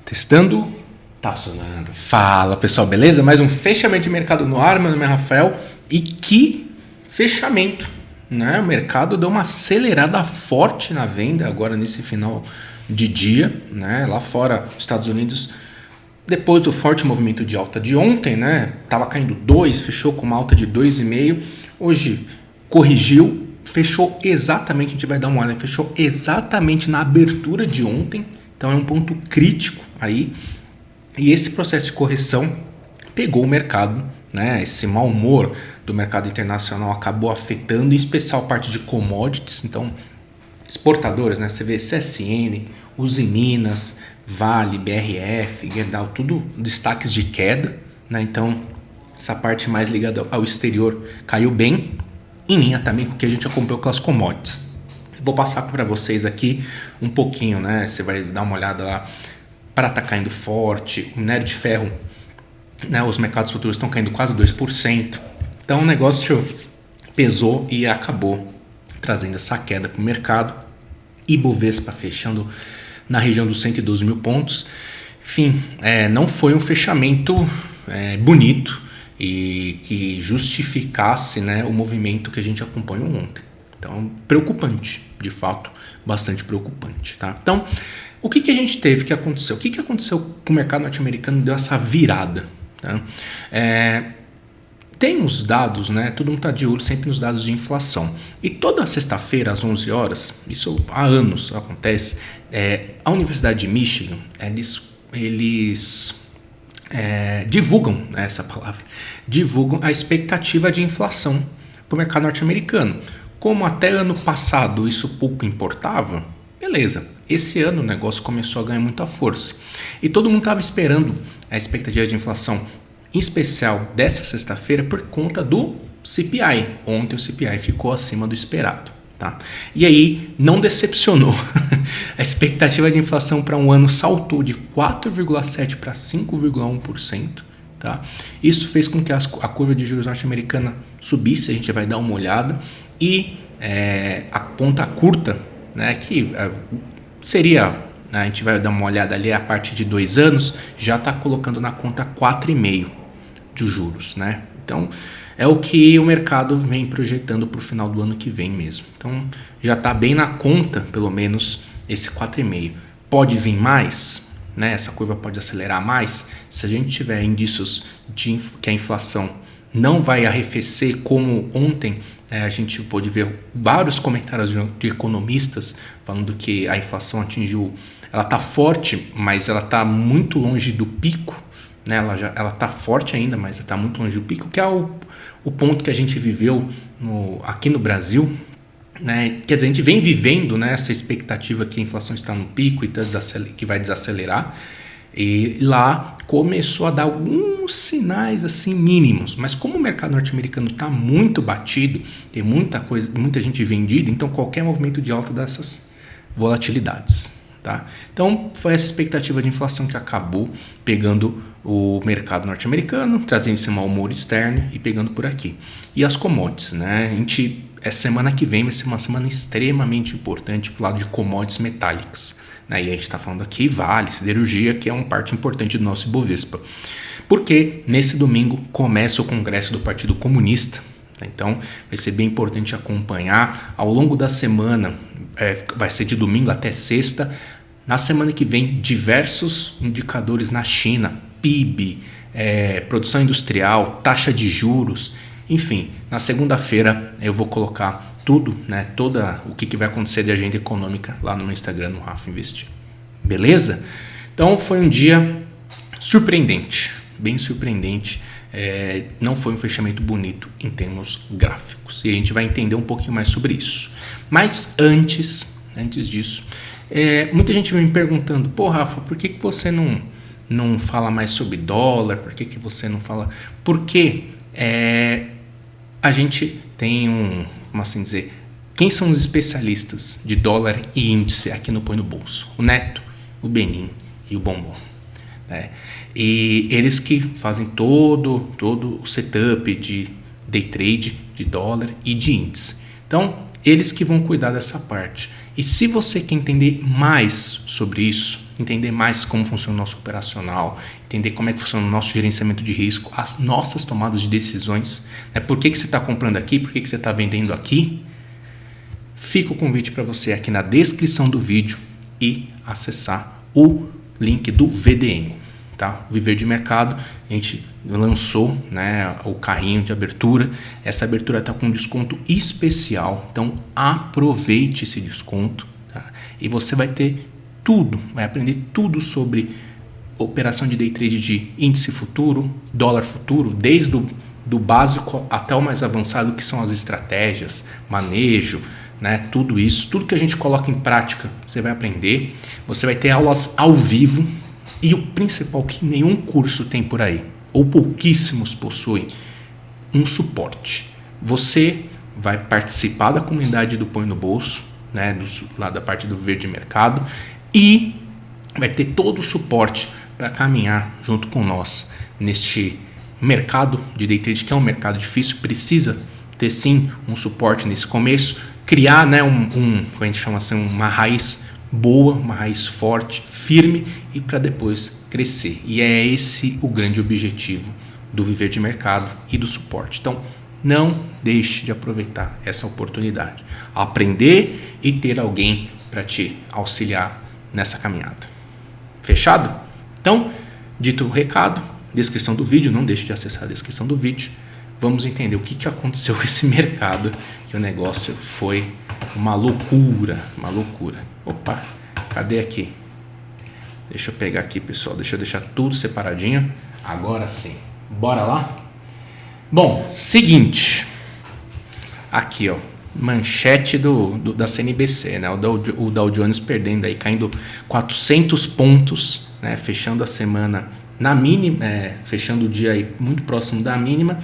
Testando. Tá funcionando. Fala, pessoal, beleza? Mais um fechamento de mercado no ar. Meu nome é Rafael. E que fechamento, né? O mercado deu uma acelerada forte na venda agora nesse final de dia, né? Lá fora, Estados Unidos, depois do forte movimento de alta de ontem, né? Tava caindo 2, fechou com uma alta de 2,5. Hoje corrigiu, fechou exatamente, a gente vai dar uma olhada, fechou exatamente na abertura de ontem. Então é um ponto crítico aí. E esse processo de correção pegou o mercado, né? Esse mau humor do mercado internacional acabou afetando, em especial a parte de commodities. Então, exportadoras, né? Você vê CSN, Usiminas, Vale, BRF, Gerdau, tudo destaques de queda, né? Então, essa parte mais ligada ao exterior caiu bem, em linha também com o que a gente acompanhou com as commodities. Vou passar para vocês aqui um pouquinho, né? Você vai dar uma olhada lá. Prata caindo forte, o minério de ferro, né? Os mercados futuros estão caindo quase 2%. Então o negócio pesou e acabou trazendo essa queda para o mercado. Ibovespa fechando na região dos 112 mil pontos. Enfim, não foi um fechamento bonito e que justificasse, né, o movimento que a gente acompanhou ontem. Então, preocupante, de fato, bastante preocupante, tá? Então, o que a gente teve que aconteceu? O que aconteceu com o mercado norte-americano deu essa virada? Tá? Tem os dados, né? Todo mundo está de olho sempre nos dados de inflação. E toda sexta-feira, às 11 horas, isso há anos acontece, a Universidade de Michigan, eles divulgam, essa palavra, divulgam a expectativa de inflação para o mercado norte-americano. Como até ano passado isso pouco importava, beleza. Esse ano o negócio começou a ganhar muita força. E todo mundo estava esperando a expectativa de inflação, em especial dessa sexta-feira, por conta do CPI. Ontem o CPI ficou acima do esperado. Tá? E aí não decepcionou. A expectativa de inflação para um ano saltou de 4,7% para 5,1%. Tá? Isso fez com que a curva de juros norte-americana subisse, a gente vai dar uma olhada. E a ponta curta, né, que seria, a gente vai dar uma olhada ali, a partir de 2 anos, já está colocando na conta 4,5% de juros. Né? Então, é o que o mercado vem projetando para o final do ano que vem mesmo. Então, já está bem na conta, pelo menos, esse 4,5%. Pode vir mais? Né? Essa curva pode acelerar mais? Se a gente tiver indícios de que a inflação não vai arrefecer como ontem, a gente pôde ver vários comentários de economistas falando que a inflação atingiu, ela está forte, mas ela está muito longe do pico, né? Ela está forte ainda, mas está muito longe do pico, que é o ponto que a gente viveu aqui no Brasil, né? Quer dizer, a gente vem vivendo, né, essa expectativa que a inflação está no pico e que vai desacelerar. E lá começou a dar alguns sinais assim mínimos, mas como o mercado norte-americano está muito batido, tem muita gente vendida, então qualquer movimento de alta dá essas volatilidades. Tá? Então foi essa expectativa de inflação que acabou pegando o mercado norte-americano, trazendo esse mau humor externo e pegando por aqui. E as commodities, né? Essa semana que vem vai ser uma semana extremamente importante para o lado de commodities metálicas. E a gente está falando aqui Vale, siderurgia, que é uma parte importante do nosso Ibovespa. Porque nesse domingo começa o congresso do Partido Comunista. Então vai ser bem importante acompanhar. Ao longo da semana, vai ser de domingo até sexta. Na semana que vem, diversos indicadores na China, PIB, produção industrial, taxa de juros. Enfim, na segunda-feira eu vou colocar tudo, né, toda o que vai acontecer de agenda econômica lá no meu Instagram, no Rafa Investir. Beleza? Então foi um dia surpreendente, bem surpreendente. Não foi um fechamento bonito em termos gráficos. E a gente vai entender um pouquinho mais sobre isso. Mas antes disso, muita gente me perguntando, pô, Rafa, por que você não fala mais sobre dólar? Por que você não fala? Porque a gente tem como assim dizer, quem são os especialistas de dólar e índice aqui no Põe no Bolso? O Neto, o Benin e o Bombom. Né? E eles que fazem todo o setup de day trade, de dólar e de índice. Então, eles que vão cuidar dessa parte. E se você quer entender mais sobre isso, entender mais como funciona o nosso operacional, entender como é que funciona o nosso gerenciamento de risco, as nossas tomadas de decisões, né? Por que você está comprando aqui, por que você está vendendo aqui, fica o convite para você aqui na descrição do vídeo e acessar o link do VDM, tá? Viver de Mercado, a gente lançou, né, o carrinho de abertura. Essa abertura está com desconto especial, então aproveite esse desconto, tá? E você vai ter tudo, vai aprender tudo sobre operação de day trade de índice futuro, dólar futuro, desde do básico até o mais avançado, que são as estratégias, manejo, né, tudo isso, tudo que a gente coloca em prática, você vai aprender. Você vai ter aulas ao vivo e o principal que nenhum curso tem por aí, ou pouquíssimos possuem, um suporte. Você vai participar da comunidade do Põe no Bolso, né, lá da parte do Viver de Mercado, e vai ter todo o suporte para caminhar junto com nós neste mercado de day trade, que é um mercado difícil, precisa ter sim um suporte nesse começo, criar, né, como a gente chama assim, uma raiz boa, uma raiz forte, firme, e para depois crescer. E é esse o grande objetivo do Viver de Mercado e do suporte. Então, não deixe de aproveitar essa oportunidade. Aprender e ter alguém para te auxiliar nessa caminhada. Fechado? Então, dito o recado, descrição do vídeo, não deixe de acessar a descrição do vídeo. Vamos entender o que aconteceu com esse mercado, que o negócio foi uma loucura, uma loucura. Opa, cadê aqui? Deixa eu pegar aqui, pessoal, deixa eu deixar tudo separadinho. Agora sim, bora lá? Bom, seguinte, aqui ó, manchete da CNBC, né? O Dow Jones perdendo aí, caindo 400 pontos, né? Fechando a semana na mínima, fechando o dia aí muito próximo da mínima,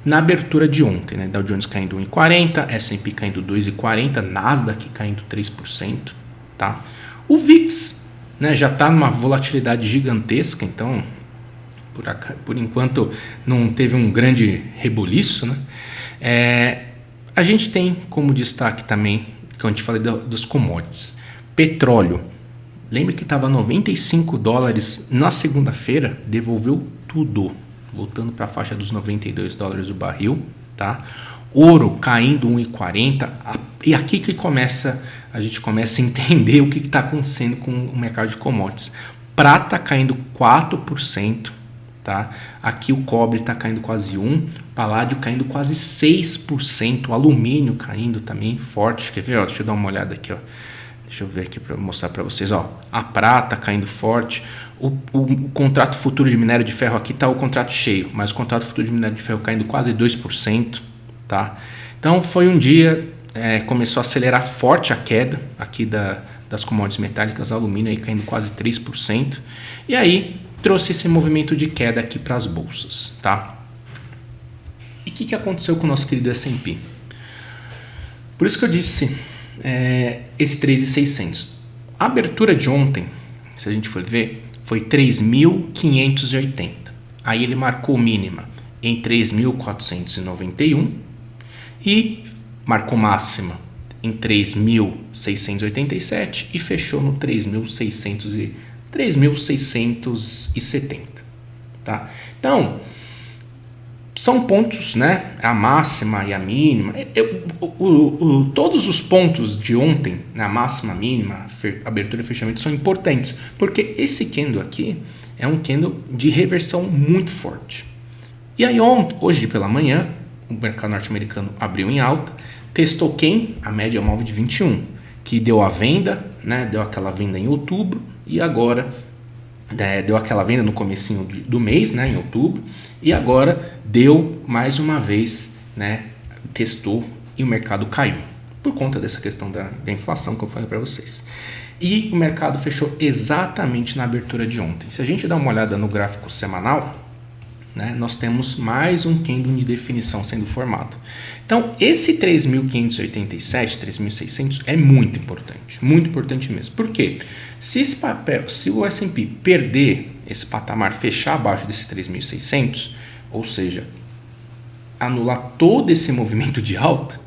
na abertura de ontem, né? Dow Jones caindo 1,40, S&P caindo 2,40, Nasdaq caindo 3%, tá? O VIX, né, já está numa volatilidade gigantesca, então por enquanto não teve um grande rebuliço, né? A gente tem como destaque também, que a gente falei dos commodities, petróleo. Lembra que estava $95 na segunda-feira, devolveu tudo, voltando para a faixa dos $92 o barril, tá? Ouro caindo 1,40, e aqui que a gente começa a entender o que está acontecendo com o mercado de commodities. Prata caindo 4%, tá? Aqui o cobre está caindo quase 1%, paládio caindo quase 6%, alumínio caindo também forte. Quer ver? Ó, deixa eu dar uma olhada aqui, ó. Deixa eu ver aqui para mostrar para vocês, ó. A prata caindo forte. O contrato futuro de minério de ferro, aqui está o contrato cheio, mas o contrato futuro de minério de ferro caindo quase 2%, tá? Então foi um dia, começou a acelerar forte a queda aqui das commodities metálicas, alumínio aí caindo quase 3%, e aí trouxe esse movimento de queda aqui para as bolsas, tá? E o que aconteceu com o nosso querido S&P? Por isso que eu disse, esse 3.600. A abertura de ontem, se a gente for ver, foi 3.580. Aí ele marcou mínima em 3.491 e marcou máxima em 3.687 e fechou no 3.670, tá? Então, são pontos, né? A máxima e a mínima. Todos os pontos de ontem, na máxima, mínima, abertura e fechamento, são importantes, porque esse candle aqui é um candle de reversão muito forte. E aí hoje pela manhã, o mercado norte-americano abriu em alta, testou quem? A média móvel de 21, que deu a venda, né? Deu aquela venda em outubro e agora deu aquela venda no comecinho do mês, né, em outubro, e agora deu mais uma vez, né, testou e o mercado caiu, por conta dessa questão da inflação que eu falei para vocês. E o mercado fechou exatamente na abertura de ontem. Se a gente dá uma olhada no gráfico semanal, né, nós temos mais um candle de definição sendo formado. Então, esse 3.587, 3.600 é muito importante mesmo. Por quê? Se o S&P perder esse patamar, fechar abaixo desse 3.600, ou seja, anular todo esse movimento de alta,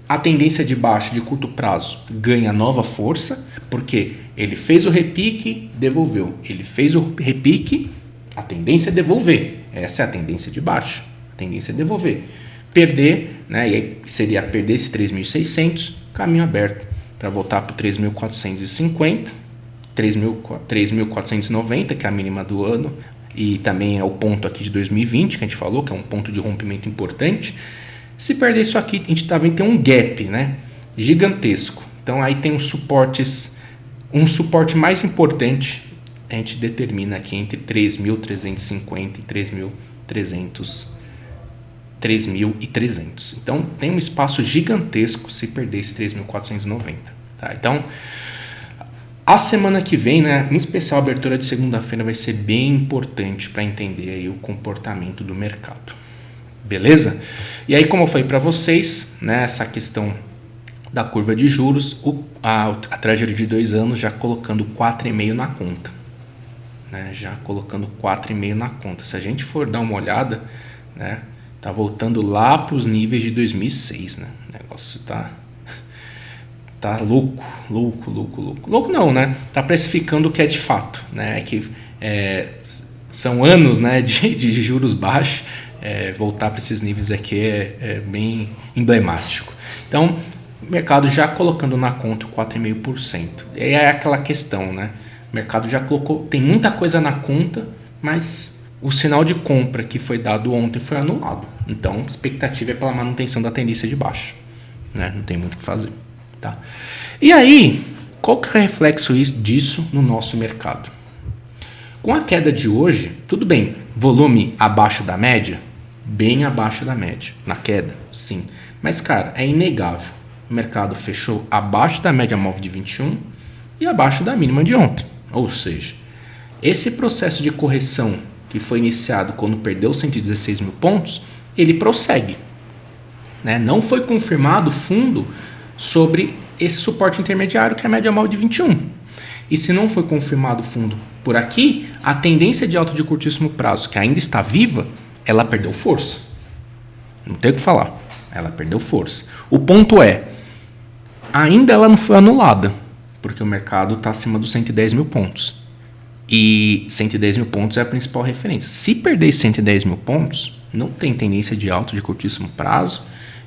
a tendência de baixa de curto prazo ganha nova força, porque Ele fez o repique, devolveu. Ele fez o repique, a tendência é devolver. Essa é a tendência de baixa. A tendência é devolver. Perder, né? E aí seria perder esse 3.600, caminho aberto para voltar para o 3.450, 3.490, que é a mínima do ano, e também é o ponto aqui de 2020, que a gente falou, que é um ponto de rompimento importante. Se perder isso aqui, a gente está vendo que tem um gap, né? Gigantesco. Então aí tem uns suportes, um suporte mais importante a gente determina aqui entre 3.350 e 3.300. Então tem um espaço gigantesco se perder esse 3.490. Tá? Então a semana que vem, né, em especial a abertura de segunda-feira, vai ser bem importante para entender aí o comportamento do mercado. Beleza? E aí, como eu falei para vocês, né, essa questão da curva de juros, a Treasury de 2 anos já colocando 4,5 na conta. Né, já colocando 4,5 na conta. Se a gente for dar uma olhada, né, tá voltando lá para os níveis de 2006. Né? O negócio tá louco. Louco não, né? Tá precificando o que é de fato. Né? É que são anos, né, de juros baixos. Voltar para esses níveis aqui é bem emblemático. Então, o mercado já colocando na conta 4,5%. É aquela questão, né? O mercado já colocou, tem muita coisa na conta, mas o sinal de compra que foi dado ontem foi anulado. Então, a expectativa é pela manutenção da tendência de baixa. Né? Não tem muito o que fazer. Tá? E aí, qual que é o reflexo disso no nosso mercado? Com a queda de hoje, tudo bem, volume abaixo da média? Bem abaixo da média, na queda, sim. Mas, cara, é inegável. O mercado fechou abaixo da média móvel de 21 e abaixo da mínima de ontem. Ou seja, esse processo de correção que foi iniciado quando perdeu 116 mil pontos, ele prossegue. Né? Não foi confirmado fundo sobre esse suporte intermediário que é a média móvel de 21. E se não foi confirmado fundo por aqui, a tendência de alta de curtíssimo prazo, que ainda está viva, ela perdeu força. Não tem o que falar. Ela perdeu força. O ponto é, ainda ela não foi anulada, porque o mercado está acima dos 110 mil pontos. E 110 mil pontos é a principal referência. Se perder 110 mil pontos, não tem tendência de alta de curtíssimo prazo.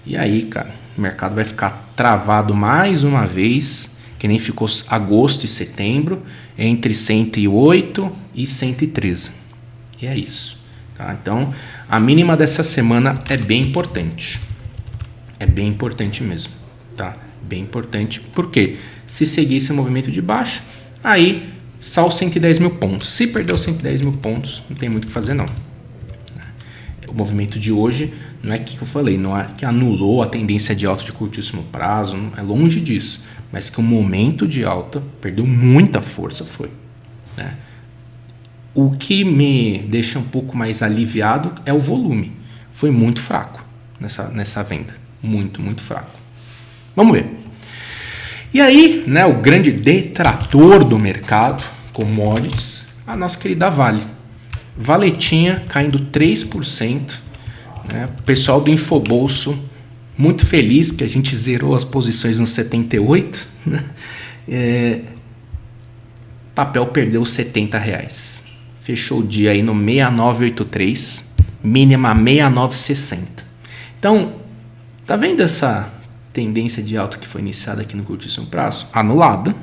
E aí, cara, o mercado vai ficar travado mais uma vez, que nem ficou agosto e setembro, entre 108 e 113. E é isso. Tá? Então, a mínima dessa semana é bem importante. É bem importante mesmo. Tá? Bem importante. Por quê? Se seguir esse movimento de baixa, aí só os 110 mil pontos. Se perder os 110 mil pontos, não tem muito o que fazer, não. O movimento de hoje não é que eu falei, não é que anulou a tendência de alta de curtíssimo prazo, não, é longe disso. Mas que o momento de alta perdeu muita força, foi. Né? O que me deixa um pouco mais aliviado é o volume. Foi muito fraco nessa venda. Muito fraco. Vamos ver. E aí, né, o grande detrator do mercado, commodities, a nossa querida Vale. Valetinha caindo 3%. Né? O pessoal do Infobolso muito feliz que a gente zerou as posições no 78. Né? Papel perdeu R$70. Fechou o dia aí no 6983, mínima 6960. Então, tá vendo essa tendência de alta que foi iniciada aqui no curtíssimo prazo? Anulada,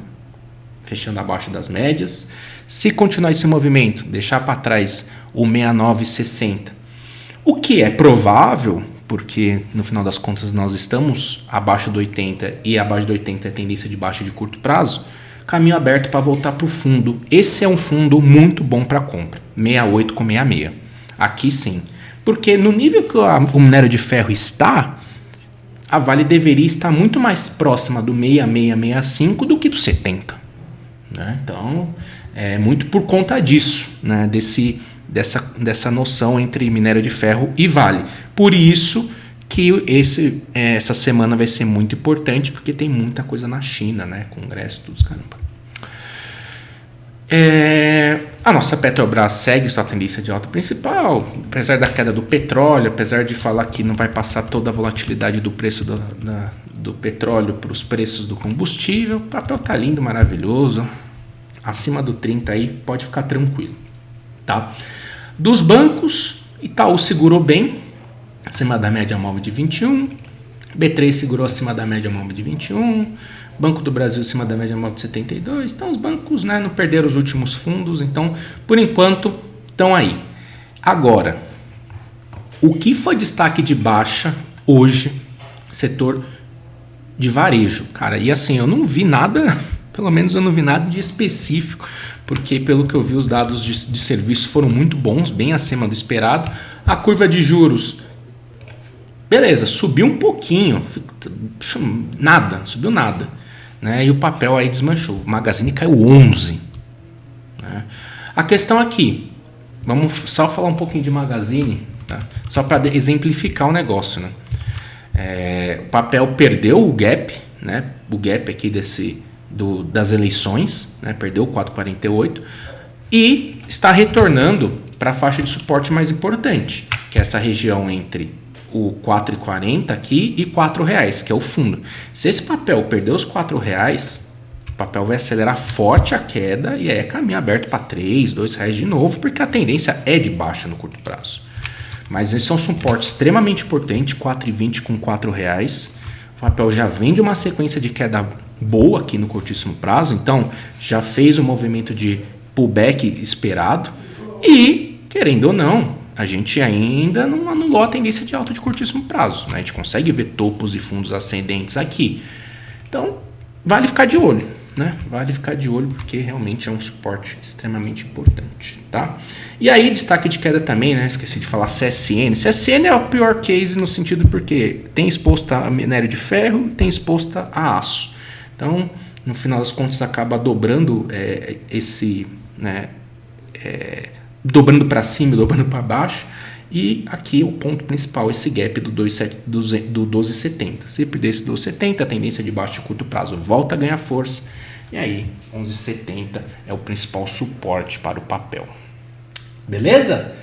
fechando abaixo das médias. Se continuar esse movimento, deixar para trás o 6960, o que é provável, porque no final das contas nós estamos abaixo do 80 e abaixo do 80 é tendência de baixa de curto prazo, caminho aberto para voltar para o fundo. Esse é um fundo muito bom para compra, 68 com 66. Aqui sim, porque no nível que o minério de ferro está, a Vale deveria estar muito mais próxima do 6665 do que do 70. Né? Então, é muito por conta disso, né? Dessa noção entre minério de ferro e Vale. Por isso que essa semana vai ser muito importante, porque tem muita coisa na China, né? Congresso, tudo, caramba. A nossa Petrobras segue sua tendência de alta principal, apesar da queda do petróleo, apesar de falar que não vai passar toda a volatilidade do preço do petróleo para os preços do combustível. O papel tá lindo, maravilhoso, acima do 30 aí pode ficar tranquilo, tá? Dos bancos, Itaú segurou bem, acima da média móvel de 21, B3 segurou acima da média móvel de 21, Banco do Brasil acima da média móvel de 72, então os bancos, né, não perderam os últimos fundos, então por enquanto estão aí. Agora, o que foi destaque de baixa hoje, setor de varejo, cara, e assim, eu não vi nada, pelo menos eu não vi nada de específico, porque pelo que eu vi os dados de serviço foram muito bons, bem acima do esperado. A curva de juros, beleza, subiu um pouquinho, subiu nada, né? E o papel aí desmanchou, o Magazine caiu 11, né? A questão aqui, vamos só falar um pouquinho de Magazine, tá? Só para exemplificar o negócio, né? O papel perdeu o gap, né? O gap aqui das eleições, né? Perdeu 4,48 e está retornando para a faixa de suporte mais importante, que é essa região entre o 4,40 aqui e R$4, que é o fundo. Se esse papel perder os R$4, o papel vai acelerar forte a queda e aí é caminho aberto para R$3, R$2 de novo, porque a tendência é de baixa no curto prazo. Mas esse é um suporte extremamente importante, 4,20 com R$4. O papel já vem de uma sequência de queda boa aqui no curtíssimo prazo, então já fez o movimento de pullback esperado e, querendo ou não, a gente ainda não anulou a tendência de alta de curtíssimo prazo, né? A gente consegue ver topos e fundos ascendentes aqui. Então, vale ficar de olho, né? Vale ficar de olho porque realmente é um suporte extremamente importante, tá? E aí, destaque de queda também, né? Esqueci de falar CSN. CSN é o pior case no sentido porque tem exposta a minério de ferro e tem exposta a aço. Então, no final das contas, acaba dobrando dobrando para cima, dobrando para baixo. E aqui o ponto principal, esse gap do 12,70. Se perder esse 12,70, a tendência de baixo de curto prazo volta a ganhar força. E aí, 11,70 é o principal suporte para o papel. Beleza?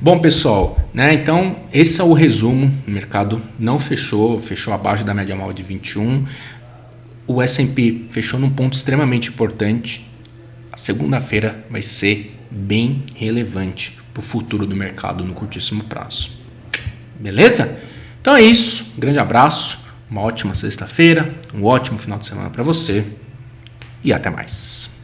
Bom, pessoal, né? Então esse é o resumo. O mercado não fechou abaixo da média móvel de 21. O S&P fechou num ponto extremamente importante. A segunda-feira vai ser bem relevante para o futuro do mercado no curtíssimo prazo. Beleza? Então é isso. Um grande abraço, uma ótima sexta-feira, um ótimo final de semana para você e até mais.